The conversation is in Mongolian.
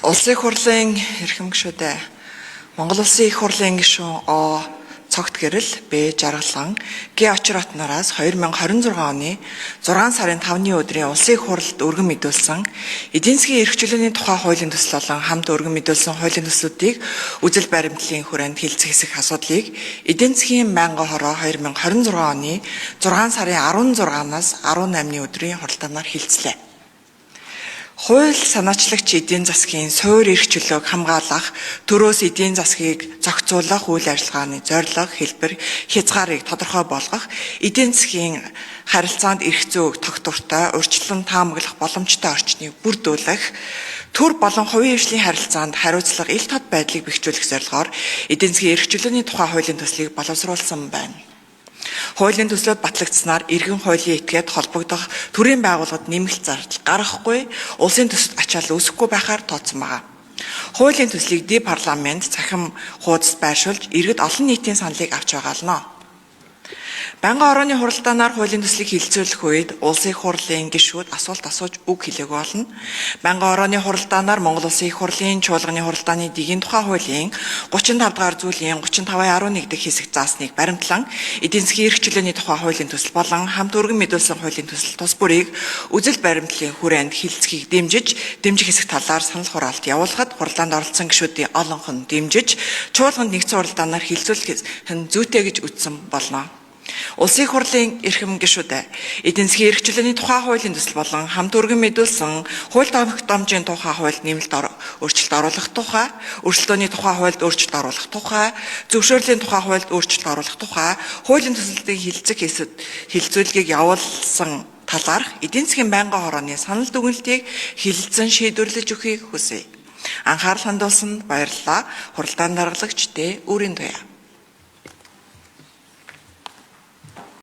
Улсын их хурлын эрхэм гишүүдээ Монгол Улсын их хурлын гишүүн О цогт гэрэл Б жаргалан Г очрот нараас 2026 оны 6 сарын 5-ны өдрийн Улсын их хурлд өргөн мэдүүлсэн эдийн засгийн эрх чөлөөний тухай хуулийн төсөл болон хамт өргөн мэдүүлсэн хуулийн төслүүдийг үзэл баримтлалын хүрээнд хилцэх хэсэг асуудлыг эдийн засгийн байнгын хороо 2026 оны 6 сарын 16-наас 18-ны өдрийн хуралдаанаар хилцлээ. Хууль санаачлагч эдийн засгийн суурь эрх чөлөөг хамгаалах, төрөөс эдийн засгийг зохицуулах үйл ажиллагааны зорилго, хэлбэр, хязгаарыг тодорхой болгох, эдийн засгийн харилцаанд эрх зүйг тогтвортой, урьдчилан таамаглах боломжтой орчныг бүрдүүлэх, төр болон хувийн хвшлийн харилцаанд хариуцлага ил тод байдлыг бэхжүүлэх зорилгоор эдийн засгийн эрх чөлөөний тухай хуулийн төслийг боловсруулсан байна. Хуулийн төслүүд батлагдсанаар иргэн хуулийн этгээд холбогдох төрийн байгууллагад нэмэлт зардал гаргахгүй, улсын төсөлд ачаал үүсэхгүй байхаар тооцсон байна. Хуулийн төслийг парламент цахим хуудасд байршуулж, иргэд олон нийтийн саналыг авч байгаална. Байнгын хорооны хуралдаанаар хуулийн төслийг хилцүүлэх үед улсын их хурлын гишүүд асуулт асууж үг хэлээгүй болно. Байнгын хорооны хуралдаанаар Монгол Улсын их хурлын чуулганы хуралдааны дэгийн тухай хуулийн 35 дугаар зүйлийн 35.11 дэх хэсэг заасныг баримтлан эдийн засгийн эрх чөлөөний тухай хуулийн төсөл болон хамт өргөн мэдүүлсэн хуулийн төсөл тус бүрийг үзэл баримтлалын хүрээнд хилцэхийг дэмжих хэсэг талаар санал хураалт явуулахад хуралдаанд оролцсон гишүүдийн олонх нь дэмжиж чуулганд нэгдсэн хуралдаанаар хилцүүлэх нь зүйтэй гэж үзсэн болно. Улсын их хурлын эрхэм гишүүдээ эдийн засгийн эрх чөлөөний тухай хуулийн төсөл болон хамт өргөн мэдүүлсэн хууль тогтоомжийн тухай хуульд нэмэлт өөрчлөлт оруулах тухай, өрсөлдөөний тухай хуульд өөрчлөлт оруулах тухай, зөвшөөрлийн тухай хуульд өөрчлөлт оруулах тухай, хуулийн төсөлтийн хилцүүлгийг явуулсан талаарх эдийн засгийн байнгын хорооны санал дүгнэлтийг хэлэлцэн шийдвэрлэж өгөхийг хүсье. Анхаарал хандуулсанд баярлалаа. Хуралдаан даргалагч Д. Үрийн Туяа.